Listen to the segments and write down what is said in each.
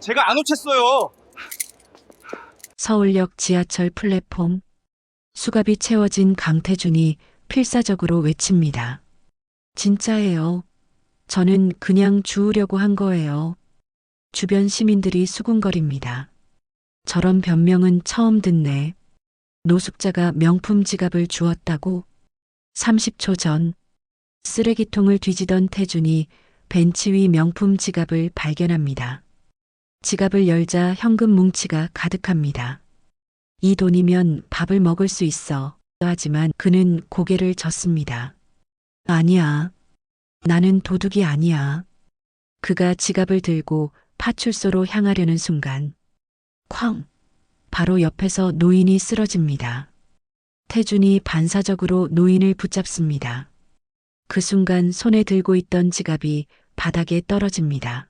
제가 안 오쳤어요. 서울역 지하철 플랫폼. 수갑이 채워진 강태준이 필사적으로 외칩니다. 진짜예요. 저는 그냥 주우려고 한 거예요. 주변 시민들이 수군거립니다. 저런 변명은 처음 듣네. 노숙자가 명품 지갑을 주었다고? 30초 전 쓰레기통을 뒤지던 태준이 벤치 위 명품 지갑을 발견합니다. 지갑을 열자 현금 뭉치가 가득합니다. 이 돈이면 밥을 먹을 수 있어. 하지만 그는 고개를 젓습니다. 아니야. 나는 도둑이 아니야. 그가 지갑을 들고 파출소로 향하려는 순간 쾅! 바로 옆에서 노인이 쓰러집니다. 태준이 반사적으로 노인을 붙잡습니다. 그 순간 손에 들고 있던 지갑이 바닥에 떨어집니다.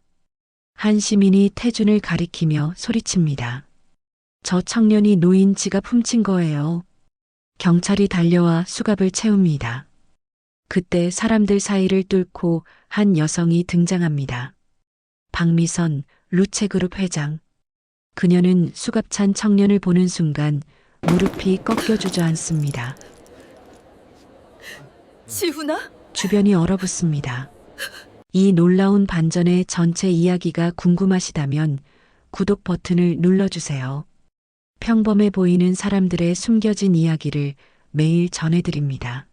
한 시민이 태준을 가리키며 소리칩니다. 저 청년이 노인 지갑 훔친 거예요. 경찰이 달려와 수갑을 채웁니다. 그때 사람들 사이를 뚫고 한 여성이 등장합니다. 박미선, 루체그룹 회장. 그녀는 수갑찬 청년을 보는 순간 무릎이 꺾여 주저앉습니다. 지훈아? 주변이 얼어붙습니다. 이 놀라운 반전의 전체 이야기가 궁금하시다면 구독 버튼을 눌러주세요. 평범해 보이는 사람들의 숨겨진 이야기를 매일 전해드립니다.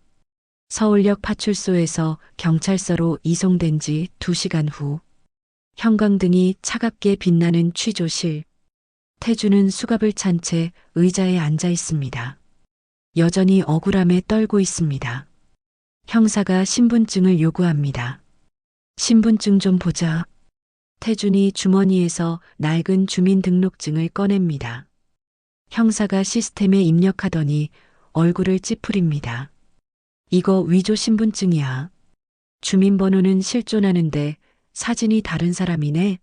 서울역 파출소에서 경찰서로 이송된 지 2시간 후 형광등이 차갑게 빛나는 취조실. 태준은 수갑을 찬 채 의자에 앉아 있습니다. 여전히 억울함에 떨고 있습니다. 형사가 신분증을 요구합니다. 신분증 좀 보자. 태준이 주머니에서 낡은 주민등록증을 꺼냅니다. 형사가 시스템에 입력하더니 얼굴을 찌푸립니다. 이거 위조 신분증이야. 주민번호는 실존하는데 사진이 다른 사람이네.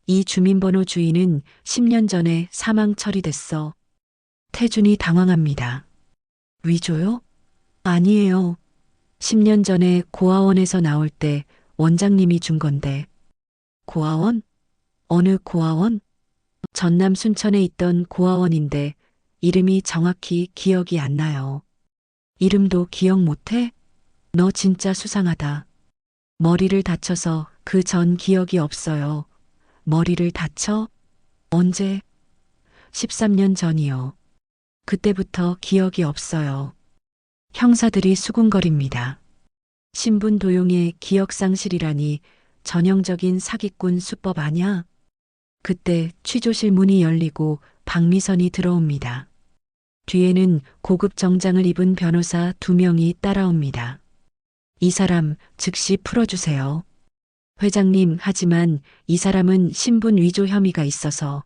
이 주민번호 주인은 10년 전에 사망 처리됐어. 태준이 당황합니다. 위조요? 아니에요. 10년 전에 고아원에서 나올 때 원장님이 준 건데. 고아원? 어느 고아원? 전남 순천에 있던 고아원인데 이름이 정확히 기억이 안 나요. 이름도 기억 못해? 너 진짜 수상하다. 머리를 다쳐서 그 전 기억이 없어요. 머리를 다쳐? 언제? 13년 전이요. 그때부터 기억이 없어요. 형사들이 수군거립니다. 신분 도용의 기억상실이라니 전형적인 사기꾼 수법 아냐? 그때 취조실 문이 열리고 박미선이 들어옵니다. 뒤에는 고급 정장을 입은 변호사 2명이 따라옵니다. 이 사람 즉시 풀어주세요. 회장님, 하지만 이 사람은 신분 위조 혐의가 있어서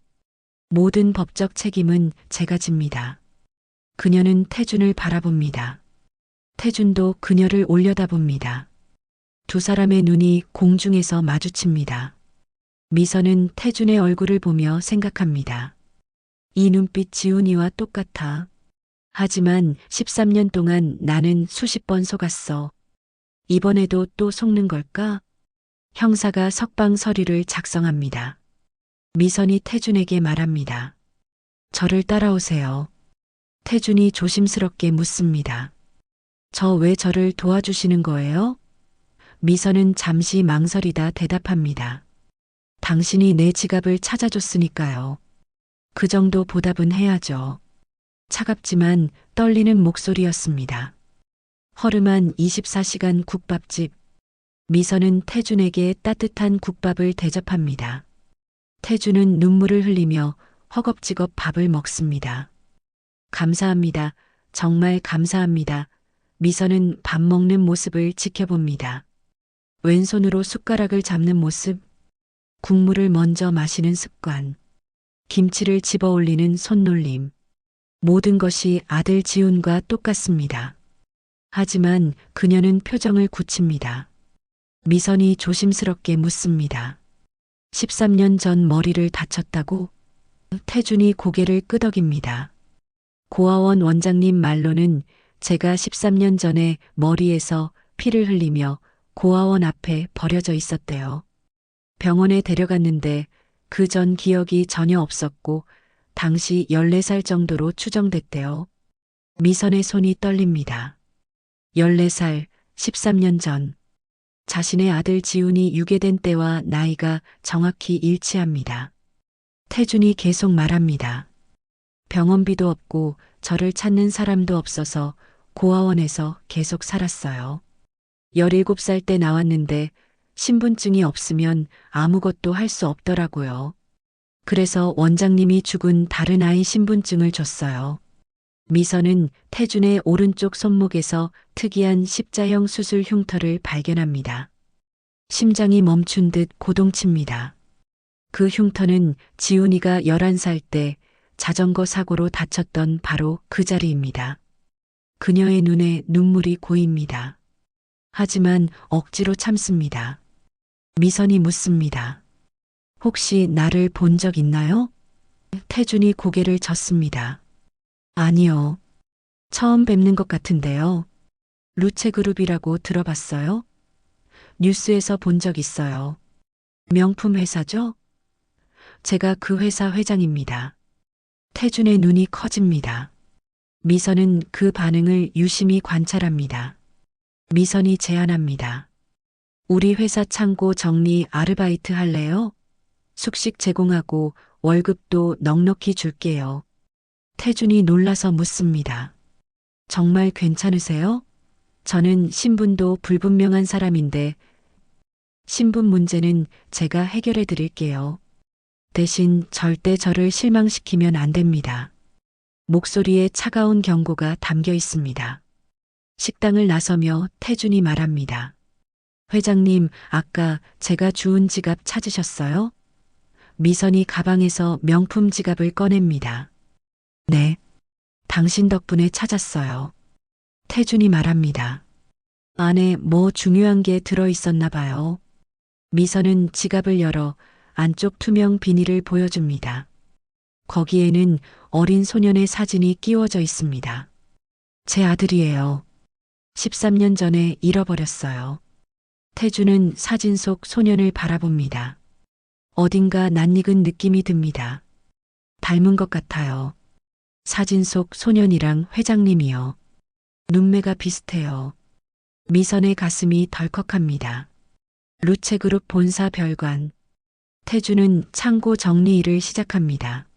모든 법적 책임은 제가 집니다. 그녀는 태준을 바라봅니다. 태준도 그녀를 올려다봅니다. 두 사람의 눈이 공중에서 마주칩니다. 미선은 태준의 얼굴을 보며 생각합니다. 이 눈빛 지훈이와 똑같아. 하지만 13년 동안 나는 수십 번 속았어. 이번에도 또 속는 걸까? 형사가 석방 서류를 작성합니다. 미선이 태준에게 말합니다. 저를 따라오세요. 태준이 조심스럽게 묻습니다. 저 왜 저를 도와주시는 거예요? 미선은 잠시 망설이다 대답합니다. 당신이 내 지갑을 찾아줬으니까요. 그 정도 보답은 해야죠. 차갑지만 떨리는 목소리였습니다. 허름한 24시간 국밥집. 미선은 태준에게 따뜻한 국밥을 대접합니다. 태준은 눈물을 흘리며 허겁지겁 밥을 먹습니다. 감사합니다. 정말 감사합니다. 미선은 밥 먹는 모습을 지켜봅니다. 왼손으로 숟가락을 잡는 모습, 국물을 먼저 마시는 습관, 김치를 집어 올리는 손놀림. 모든 것이 아들 지훈과 똑같습니다. 하지만 그녀는 표정을 굳힙니다. 미선이 조심스럽게 묻습니다. 13년 전 머리를 다쳤다고? 태준이 고개를 끄덕입니다. 고아원 원장님 말로는 제가 13년 전에 머리에서 피를 흘리며 고아원 앞에 버려져 있었대요. 병원에 데려갔는데 그 전 기억이 전혀 없었고 당시 14살 정도로 추정됐대요. 미선의 손이 떨립니다. 14살, 13년 전. 자신의 아들 지훈이 유괴된 때와 나이가 정확히 일치합니다. 태준이 계속 말합니다. 병원비도 없고 저를 찾는 사람도 없어서 고아원에서 계속 살았어요. 17살 때 나왔는데 신분증이 없으면 아무것도 할 수 없더라고요. 그래서 원장님이 죽은 다른 아이 신분증을 줬어요. 미선은 태준의 오른쪽 손목에서 특이한 십자형 수술 흉터를 발견합니다. 심장이 멈춘 듯 고동칩니다. 그 흉터는 지훈이가 11살 때 자전거 사고로 다쳤던 바로 그 자리입니다. 그녀의 눈에 눈물이 고입니다. 하지만 억지로 참습니다. 미선이 묻습니다. 혹시 나를 본 적 있나요? 태준이 고개를 젓습니다. 아니요. 처음 뵙는 것 같은데요. 루체그룹이라고 들어봤어요? 뉴스에서 본 적 있어요. 명품 회사죠? 제가 그 회사 회장입니다. 태준의 눈이 커집니다. 미선은 그 반응을 유심히 관찰합니다. 미선이 제안합니다. 우리 회사 창고 정리 아르바이트 할래요? 숙식 제공하고 월급도 넉넉히 줄게요. 태준이 놀라서 묻습니다. 정말 괜찮으세요? 저는 신분도 불분명한 사람인데 신분 문제는 제가 해결해 드릴게요. 대신 절대 저를 실망시키면 안 됩니다. 목소리에 차가운 경고가 담겨 있습니다. 식당을 나서며 태준이 말합니다. 회장님, 아까 제가 주운 지갑 찾으셨어요? 미선이 가방에서 명품 지갑을 꺼냅니다. 네. 당신 덕분에 찾았어요. 태준이 말합니다. 안에 뭐 중요한 게 들어 있었나 봐요. 미선은 지갑을 열어 안쪽 투명 비닐을 보여줍니다. 거기에는 어린 소년의 사진이 끼워져 있습니다. 제 아들이에요. 13년 전에 잃어버렸어요. 태준은 사진 속 소년을 바라봅니다. 어딘가 낯익은 느낌이 듭니다. 닮은 것 같아요. 사진 속 소년이랑 회장님이요. 눈매가 비슷해요. 미선의 가슴이 덜컥합니다. 루체그룹 본사 별관. 태준은 창고 정리 일을 시작합니다.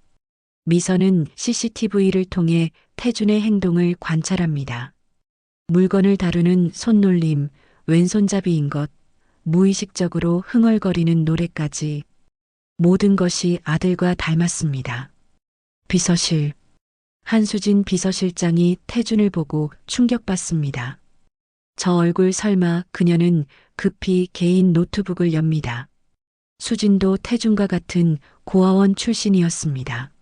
미선은 CCTV를 통해 태준의 행동을 관찰합니다. 물건을 다루는 손놀림, 왼손잡이인 것, 무의식적으로 흥얼거리는 노래까지 모든 것이 아들과 닮았습니다. 비서실. 한수진 비서실장이 태준을 보고 충격받습니다. 저 얼굴 설마. 그녀는 급히 개인 노트북을 엽니다. 수진도 태준과 같은 고아원 출신이었습니다.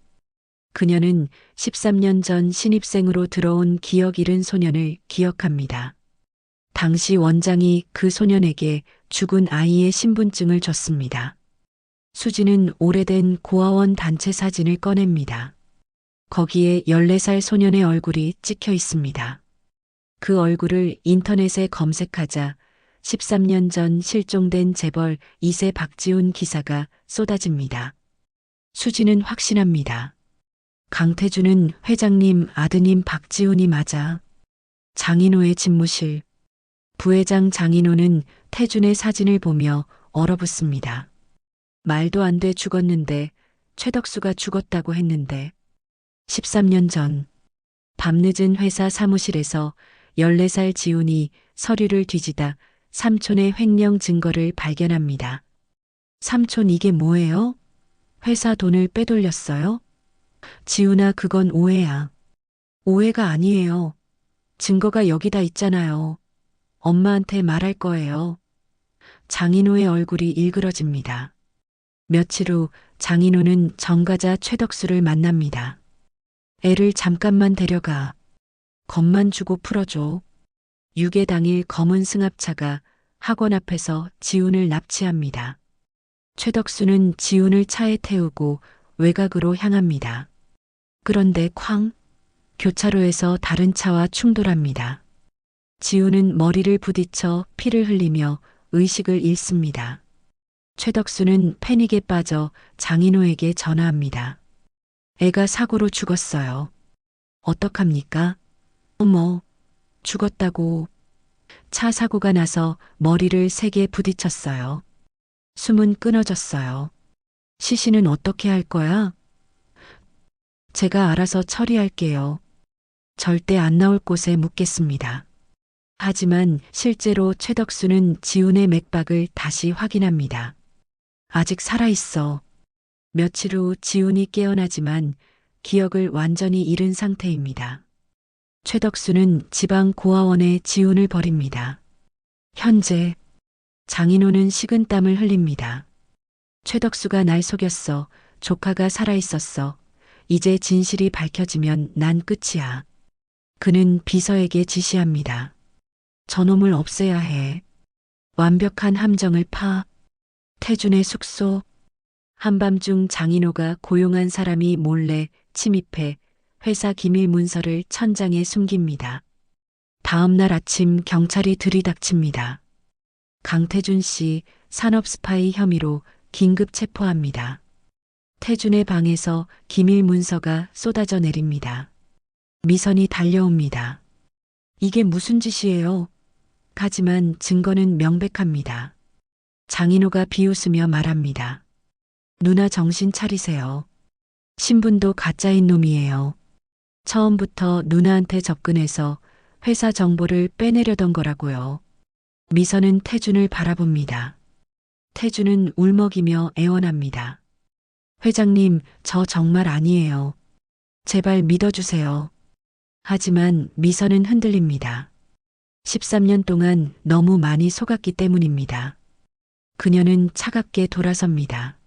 그녀는 13년 전 신입생으로 들어온 기억 잃은 소년을 기억합니다. 당시 원장이 그 소년에게 죽은 아이의 신분증을 줬습니다. 수진은 오래된 고아원 단체 사진을 꺼냅니다. 거기에 14살 소년의 얼굴이 찍혀 있습니다. 그 얼굴을 인터넷에 검색하자 13년 전 실종된 재벌 2세 박지훈 기사가 쏟아집니다. 수진은 확신합니다. 강태준은 회장님 아드님 박지훈이 맞아. 장인호의 집무실. 부회장 장인호는 태준의 사진을 보며 얼어붙습니다. 말도 안 돼. 죽었는데 최덕수가 죽었다고 했는데 13년 전 밤늦은 회사 사무실에서 14살 지훈이 서류를 뒤지다 삼촌의 횡령 증거를 발견합니다. 삼촌 이게 뭐예요? 회사 돈을 빼돌렸어요? 지훈아 그건 오해야. 오해가 아니에요. 증거가 여기다 있잖아요. 엄마한테 말할 거예요. 장인호의 얼굴이 일그러집니다. 며칠 후 장인호는 전과자 최덕수를 만납니다. 애를 잠깐만 데려가. 겁만 주고 풀어줘. 유괴 당일 검은 승합차가 학원 앞에서 지훈을 납치합니다. 최덕수는 지훈을 차에 태우고 외곽으로 향합니다. 그런데 쾅! 교차로에서 다른 차와 충돌합니다. 지훈은 머리를 부딪혀 피를 흘리며 의식을 잃습니다. 최덕수는 패닉에 빠져 장인호에게 전화합니다. 애가 사고로 죽었어요. 어떡합니까? 어머, 죽었다고. 차 사고가 나서 머리를 세게 부딪혔어요. 숨은 끊어졌어요. 시신은 어떻게 할 거야? 제가 알아서 처리할게요. 절대 안 나올 곳에 묻겠습니다. 하지만 실제로 최덕수는 지훈의 맥박을 다시 확인합니다. 아직 살아있어. 며칠 후 지훈이 깨어나지만 기억을 완전히 잃은 상태입니다. 최덕수는 지방 고아원에 지훈을 버립니다. 현재 장인호는 식은땀을 흘립니다. 최덕수가 날 속였어. 조카가 살아있었어. 이제 진실이 밝혀지면 난 끝이야. 그는 비서에게 지시합니다. 저놈을 없애야 해. 완벽한 함정을 파. 태준의 숙소. 한밤중 장인호가 고용한 사람이 몰래 침입해 회사 기밀 문서를 천장에 숨깁니다. 다음 날 아침 경찰이 들이닥칩니다. 강태준 씨 산업 스파이 혐의로 긴급 체포합니다. 태준의 방에서 기밀 문서가 쏟아져 내립니다. 미선이 달려옵니다. 이게 무슨 짓이에요? 하지만 증거는 명백합니다. 장인호가 비웃으며 말합니다. 누나 정신 차리세요. 신분도 가짜인 놈이에요. 처음부터 누나한테 접근해서 회사 정보를 빼내려던 거라고요. 미선은 태준을 바라봅니다. 태준은 울먹이며 애원합니다. 회장님, 저 정말 아니에요. 제발 믿어주세요. 하지만 미선은 흔들립니다. 13년 동안 너무 많이 속았기 때문입니다. 그녀는 차갑게 돌아섭니다.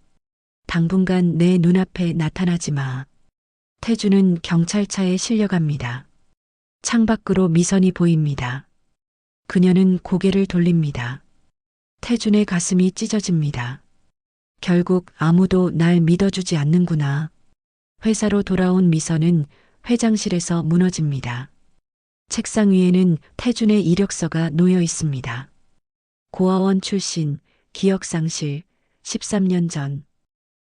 당분간 내 눈앞에 나타나지 마. 태준은 경찰차에 실려갑니다. 창밖으로 미선이 보입니다. 그녀는 고개를 돌립니다. 태준의 가슴이 찢어집니다. 결국 아무도 날 믿어주지 않는구나. 회사로 돌아온 미선은 회장실에서 무너집니다. 책상 위에는 태준의 이력서가 놓여 있습니다. 고아원 출신, 기억상실, 13년 전.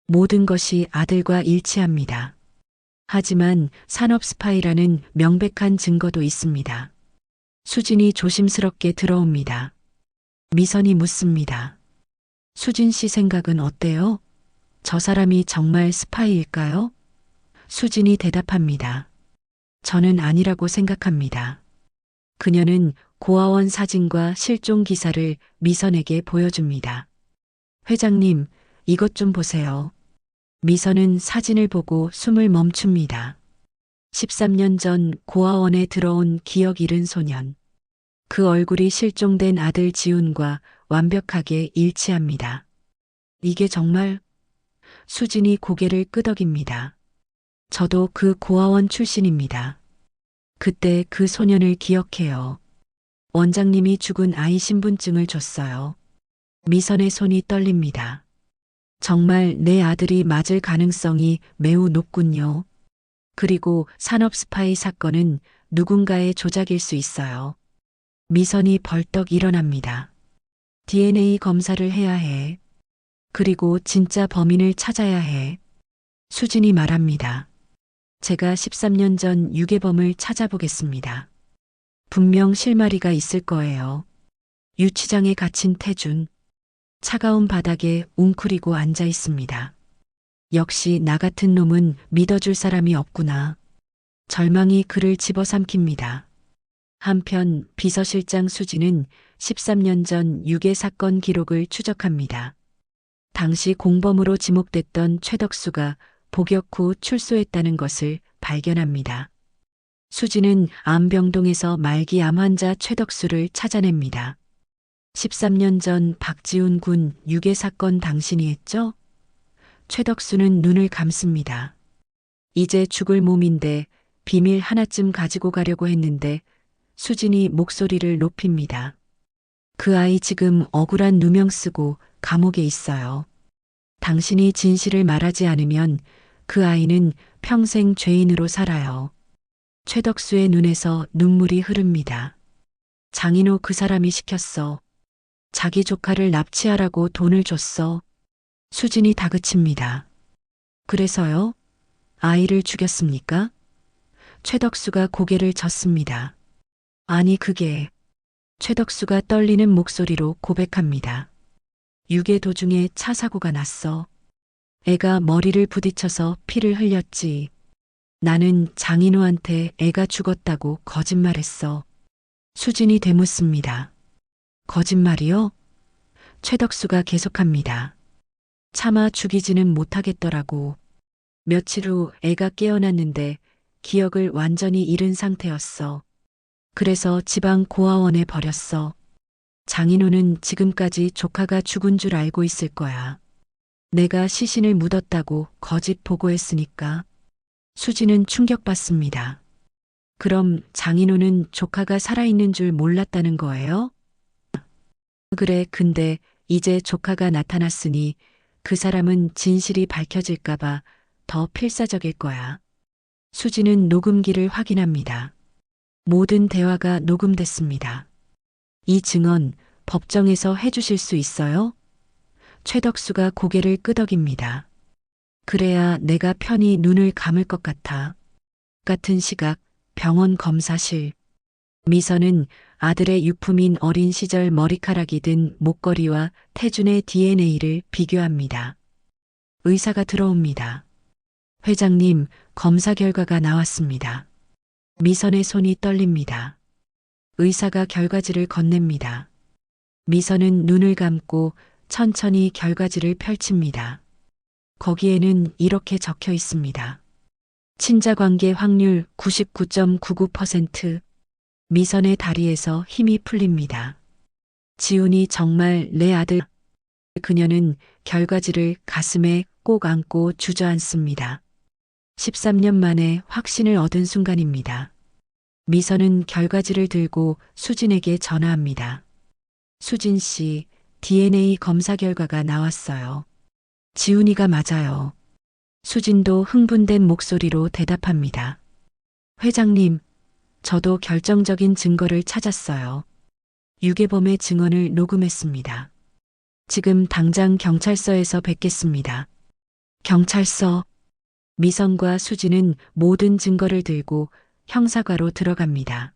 모든 것이 아들과 일치합니다. 하지만 산업 스파이라는 명백한 증거도 있습니다. 수진이 조심스럽게 들어옵니다. 미선이 묻습니다. 수진 씨 생각은 어때요? 저 사람이 정말 스파이일까요? 수진이 대답합니다. 저는 아니라고 생각합니다. 그녀는 고아원 사진과 실종 기사를 미선에게 보여줍니다. 회장님, 이것 좀 보세요. 미선은 사진을 보고 숨을 멈춥니다. 13년 전 고아원에 들어온 기억 잃은 소년. 그 얼굴이 실종된 아들 지훈과 완벽하게 일치합니다. 이게 정말? 수진이 고개를 끄덕입니다. 저도 그 고아원 출신입니다. 그때 그 소년을 기억해요. 원장님이 죽은 아이 신분증을 줬어요. 미선의 손이 떨립니다. 정말 내 아들이 맞을 가능성이 매우 높군요. 그리고 산업 스파이 사건은 누군가의 조작일 수 있어요. 미선이 벌떡 일어납니다. DNA 검사를 해야 해. 그리고 진짜 범인을 찾아야 해. 수진이 말합니다. 제가 13년 전 유괴범을 찾아보겠습니다. 분명 실마리가 있을 거예요. 유치장에 갇힌 태준. 차가운 바닥에 웅크리고 앉아 있습니다. 역시 나 같은 놈은 믿어줄 사람이 없구나. 절망이 그를 집어삼킵니다. 한편 비서실장 수진은 13년 전 유괴 사건 기록을 추적합니다. 당시 공범으로 지목됐던 최덕수가 복역 후 출소했다는 것을 발견합니다. 수진은 암병동에서 말기 암 환자 최덕수를 찾아냅니다. 13년 전 박지훈 군 유괴 사건 당신이 했죠? 최덕수는 눈을 감습니다. 이제 죽을 몸인데 비밀 하나쯤 가지고 가려고 했는데 수진이 목소리를 높입니다. 그 아이 지금 억울한 누명 쓰고 감옥에 있어요. 당신이 진실을 말하지 않으면 그 아이는 평생 죄인으로 살아요. 최덕수의 눈에서 눈물이 흐릅니다. 장인호 그 사람이 시켰어. 자기 조카를 납치하라고 돈을 줬어. 수진이 다그칩니다. 그래서요? 아이를 죽였습니까? 최덕수가 고개를 젓습니다. 아니 그게 최덕수가 떨리는 목소리로 고백합니다. 유괴 도중에 차 사고가 났어. 애가 머리를 부딪혀서 피를 흘렸지. 나는 장인호한테 애가 죽었다고 거짓말했어. 수진이 되묻습니다. 거짓말이요? 최덕수가 계속합니다. 차마 죽이지는 못하겠더라고. 며칠 후 애가 깨어났는데 기억을 완전히 잃은 상태였어. 그래서 지방 고아원에 버렸어. 장인호는 지금까지 조카가 죽은 줄 알고 있을 거야. 내가 시신을 묻었다고 거짓 보고했으니까. 수지는 충격받습니다. 그럼 장인호는 조카가 살아있는 줄 몰랐다는 거예요? 그래, 근데 이제 조카가 나타났으니 그 사람은 진실이 밝혀질까봐 더 필사적일 거야. 수지는 녹음기를 확인합니다. 모든 대화가 녹음됐습니다. 이 증언 법정에서 해주실 수 있어요? 최덕수가 고개를 끄덕입니다. 그래야 내가 편히 눈을 감을 것 같아. 같은 시각 병원 검사실. 미선은 아들의 유품인 어린 시절 머리카락이 든 목걸이와 태준의 DNA를 비교합니다. 의사가 들어옵니다. 회장님, 검사 결과가 나왔습니다. 미선의 손이 떨립니다. 의사가 결과지를 건넵니다. 미선은 눈을 감고 천천히 결과지를 펼칩니다. 거기에는 이렇게 적혀 있습니다. 친자관계 확률 99.99%. 미선의 다리에서 힘이 풀립니다. 지훈이 정말 내 아들. 그녀는 결과지를 가슴에 꼭 안고 주저앉습니다. 13년 만에 확신을 얻은 순간입니다. 미선은 결과지를 들고 수진에게 전화합니다. 수진 씨, DNA 검사 결과가 나왔어요. 지훈이가 맞아요. 수진도 흥분된 목소리로 대답합니다. 회장님, 저도 결정적인 증거를 찾았어요. 유괴범의 증언을 녹음했습니다. 지금 당장 경찰서에서 뵙겠습니다. 경찰서. 미선과 수진은 모든 증거를 들고 형사과로 들어갑니다.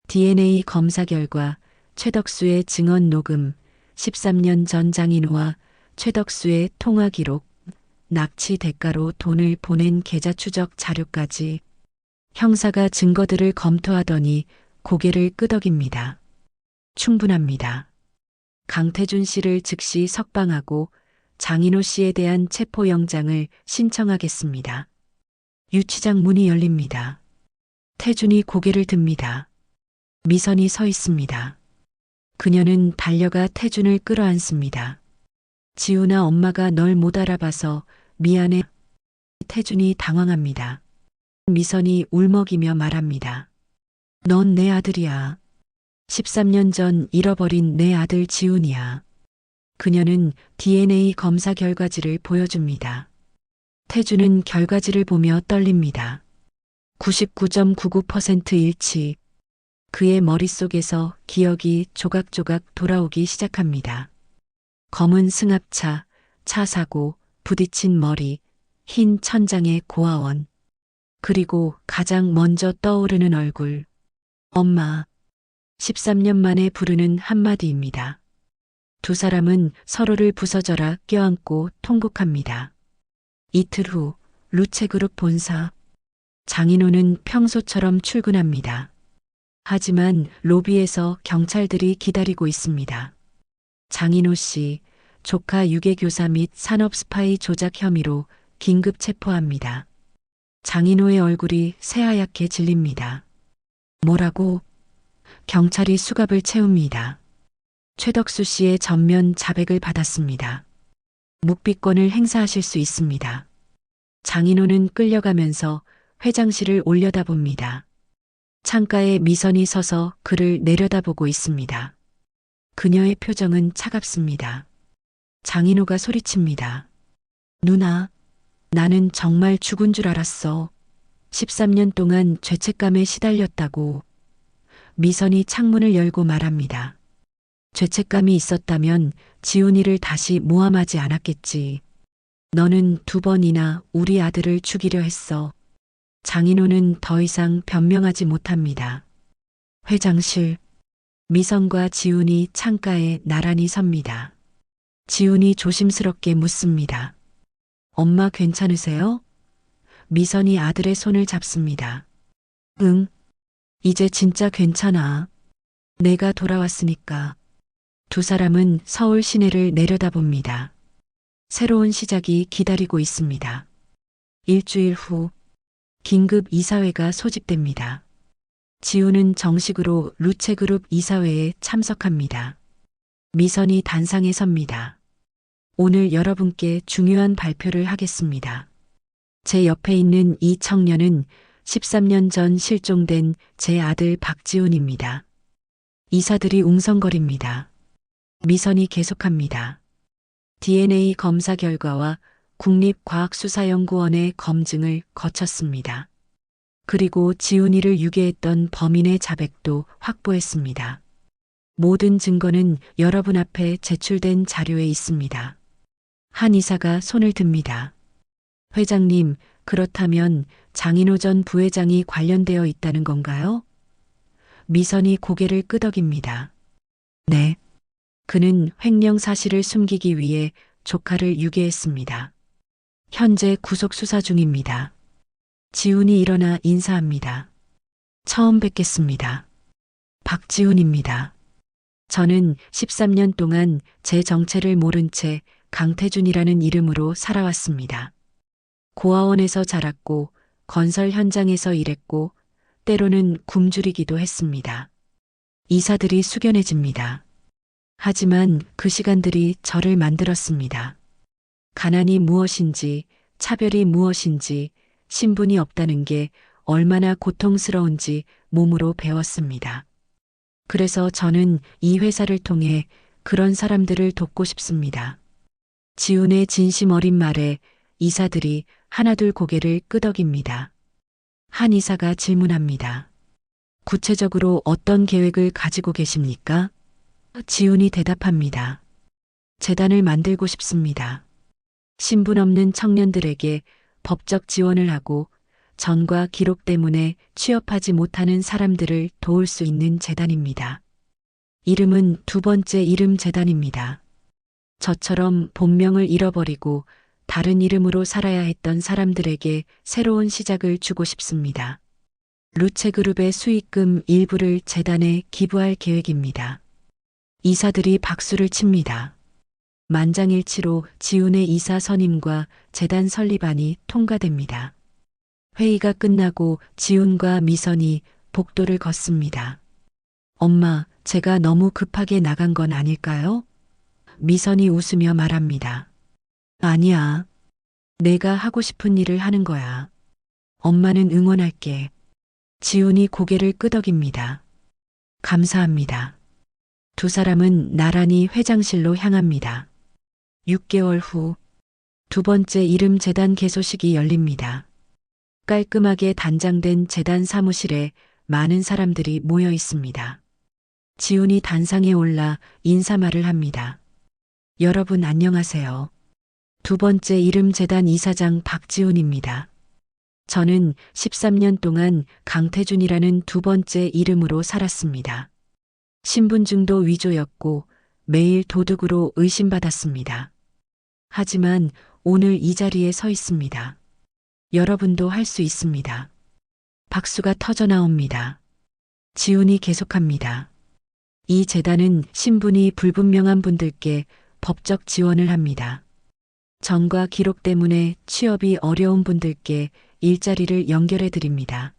DNA 검사 결과, 최덕수의 증언 녹음, 13년 전 장인호와 최덕수의 통화 기록, 납치 대가로 돈을 보낸 계좌 추적 자료까지. 형사가 증거들을 검토하더니 고개를 끄덕입니다. 충분합니다. 강태준 씨를 즉시 석방하고 장인호 씨에 대한 체포영장을 신청하겠습니다. 유치장 문이 열립니다. 태준이 고개를 듭니다. 미선이 서 있습니다. 그녀는 달려가 태준을 끌어안습니다. 지훈아, 엄마가 널 못 알아봐서 미안해. 태준이 당황합니다. 미선이 울먹이며 말합니다. 넌 내 아들이야. 13년 전 잃어버린 내 아들 지훈이야. 그녀는 DNA 검사 결과지를 보여줍니다. 태준은 결과지를 보며 떨립니다. 99.99% 일치. 그의 머릿속에서 기억이 조각조각 돌아오기 시작합니다. 검은 승합차, 차 사고, 부딪힌 머리, 흰 천장의 고아원. 그리고 가장 먼저 떠오르는 얼굴. 엄마. 13년 만에 부르는 한마디입니다. 두 사람은 서로를 부서져라 껴안고 통곡합니다. 이틀 후 루체그룹 본사. 장인호는 평소처럼 출근합니다. 하지만 로비에서 경찰들이 기다리고 있습니다. 장인호 씨, 조카 유괴교사 및 산업 스파이 조작 혐의로 긴급 체포합니다. 장인호의 얼굴이 새하얗게 질립니다. 뭐라고? 경찰이 수갑을 채웁니다. 최덕수 씨의 전면 자백을 받았습니다. 묵비권을 행사하실 수 있습니다. 장인호는 끌려가면서 회장실을 올려다봅니다. 창가에 미선이 서서 그를 내려다보고 있습니다. 그녀의 표정은 차갑습니다. 장인호가 소리칩니다. 누나, 나는 정말 죽은 줄 알았어. 13년 동안 죄책감에 시달렸다고. 미선이 창문을 열고 말합니다. 죄책감이 있었다면 지훈이를 다시 모함하지 않았겠지. 너는 2번이나 우리 아들을 죽이려 했어. 장인호는 더 이상 변명하지 못합니다. 회장실. 미선과 지훈이 창가에 나란히 섭니다. 지훈이 조심스럽게 묻습니다. 엄마 괜찮으세요? 미선이 아들의 손을 잡습니다. 응. 이제 진짜 괜찮아. 내가 돌아왔으니까. 두 사람은 서울 시내를 내려다봅니다. 새로운 시작이 기다리고 있습니다. 일주일 후 긴급 이사회가 소집됩니다. 지훈은 정식으로 루체그룹 이사회에 참석합니다. 미선이 단상에 섭니다. 오늘 여러분께 중요한 발표를 하겠습니다. 제 옆에 있는 이 청년은 13년 전 실종된 제 아들 박지훈입니다. 이사들이 웅성거립니다. 미선이 계속합니다. DNA 검사 결과와 국립과학수사연구원의 검증을 거쳤습니다. 그리고 지훈이를 유괴했던 범인의 자백도 확보했습니다. 모든 증거는 여러분 앞에 제출된 자료에 있습니다. 한 이사가 손을 듭니다. 회장님, 그렇다면 장인호 전 부회장이 관련되어 있다는 건가요? 미선이 고개를 끄덕입니다. 네. 그는 횡령 사실을 숨기기 위해 조카를 유괴했습니다. 현재 구속 수사 중입니다. 지훈이 일어나 인사합니다. 처음 뵙겠습니다. 박지훈입니다. 저는 13년 동안 제 정체를 모른 채 강태준이라는 이름으로 살아왔습니다. 고아원에서 자랐고 건설 현장에서 일했고 때로는 굶주리기도 했습니다. 이사들이 숙연해집니다. 하지만 그 시간들이 저를 만들었습니다. 가난이 무엇인지, 차별이 무엇인지, 신분이 없다는 게 얼마나 고통스러운지 몸으로 배웠습니다. 그래서 저는 이 회사를 통해 그런 사람들을 돕고 싶습니다. 지훈의 진심 어린 말에 이사들이 하나둘 고개를 끄덕입니다. 한 이사가 질문합니다. 구체적으로 어떤 계획을 가지고 계십니까? 지훈이 대답합니다. 재단을 만들고 싶습니다. 신분 없는 청년들에게 법적 지원을 하고 전과 기록 때문에 취업하지 못하는 사람들을 도울 수 있는 재단입니다. 이름은 2번째 이름 재단입니다. 저처럼 본명을 잃어버리고 다른 이름으로 살아야 했던 사람들에게 새로운 시작을 주고 싶습니다. 루체그룹의 수익금 일부를 재단에 기부할 계획입니다. 이사들이 박수를 칩니다. 만장일치로 지훈의 이사 선임과 재단 설립안이 통과됩니다. 회의가 끝나고 지훈과 미선이 복도를 걷습니다. 엄마, 제가 너무 급하게 나간 건 아닐까요? 미선이 웃으며 말합니다. 아니야. 내가 하고 싶은 일을 하는 거야. 엄마는 응원할게. 지훈이 고개를 끄덕입니다. 감사합니다. 두 사람은 나란히 회장실로 향합니다. 6개월 후 2번째 이름 재단 개소식이 열립니다. 깔끔하게 단장된 재단 사무실에 많은 사람들이 모여 있습니다. 지훈이 단상에 올라 인사말을 합니다. 여러분 안녕하세요. 2번째 이름 재단 이사장 박지훈입니다. 저는 13년 동안 강태준이라는 2번째 이름으로 살았습니다. 신분증도 위조였고 매일 도둑으로 의심받았습니다. 하지만 오늘 이 자리에 서 있습니다. 여러분도 할 수 있습니다. 박수가 터져 나옵니다. 지훈이 계속합니다. 이 재단은 신분이 불분명한 분들께 법적 지원을 합니다. 전과 기록 때문에 취업이 어려운 분들께 일자리를 연결해 드립니다.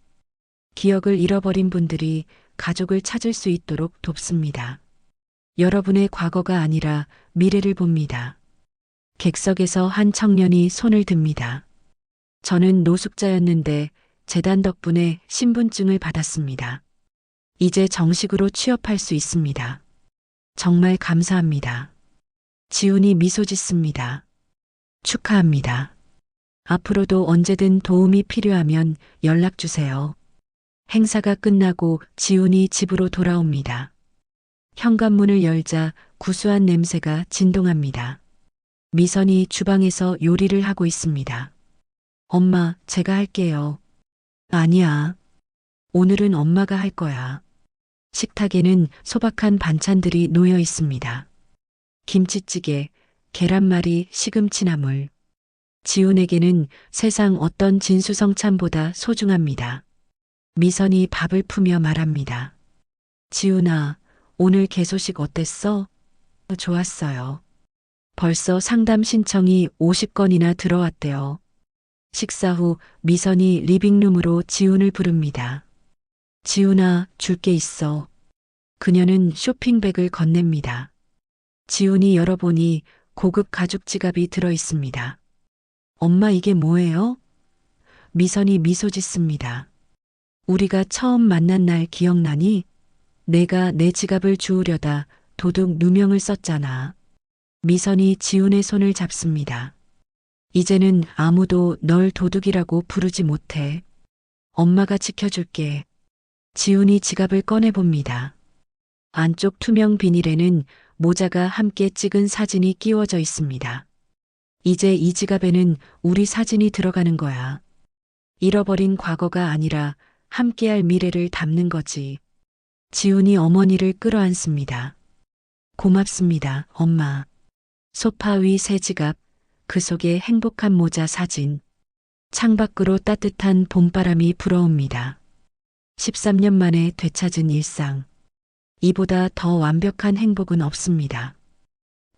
기억을 잃어버린 분들이 가족을 찾을 수 있도록 돕습니다. 여러분의 과거가 아니라 미래를 봅니다. 객석에서 한 청년이 손을 듭니다. 저는 노숙자였는데 재단 덕분에 신분증을 받았습니다. 이제 정식으로 취업할 수 있습니다. 정말 감사합니다. 지훈이 미소 짓습니다. 축하합니다. 앞으로도 언제든 도움이 필요하면 연락 주세요. 행사가 끝나고 지훈이 집으로 돌아옵니다. 현관문을 열자 구수한 냄새가 진동합니다. 미선이 주방에서 요리를 하고 있습니다. 엄마, 제가 할게요. 아니야. 오늘은 엄마가 할 거야. 식탁에는 소박한 반찬들이 놓여 있습니다. 김치찌개, 계란말이, 시금치나물. 지훈에게는 세상 어떤 진수성찬보다 소중합니다. 미선이 밥을 푸며 말합니다. 지훈아, 오늘 개소식 어땠어? 좋았어요. 벌써 상담 신청이 50건이나 들어왔대요. 식사 후 미선이 리빙룸으로 지훈을 부릅니다. 지훈아, 줄 게 있어. 그녀는 쇼핑백을 건넵니다. 지훈이 열어보니 고급 가죽 지갑이 들어 있습니다. 엄마, 이게 뭐예요? 미선이 미소 짓습니다. 우리가 처음 만난 날 기억나니? 내가 내 지갑을 주우려다 도둑 누명을 썼잖아. 미선이 지훈의 손을 잡습니다. 이제는 아무도 널 도둑이라고 부르지 못해. 엄마가 지켜줄게. 지훈이 지갑을 꺼내봅니다. 안쪽 투명 비닐에는 모자가 함께 찍은 사진이 끼워져 있습니다. 이제 이 지갑에는 우리 사진이 들어가는 거야. 잃어버린 과거가 아니라 함께할 미래를 담는 거지. 지훈이 어머니를 끌어안습니다. 고맙습니다, 엄마. 소파 위 새 지갑, 그 속에 행복한 모자 사진. 창밖으로 따뜻한 봄바람이 불어옵니다. 13년 만에 되찾은 일상. 이보다 더 완벽한 행복은 없습니다.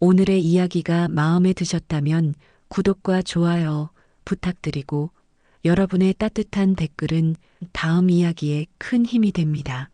오늘의 이야기가 마음에 드셨다면 구독과 좋아요 부탁드리고 여러분의 따뜻한 댓글은 다음 이야기에 큰 힘이 됩니다.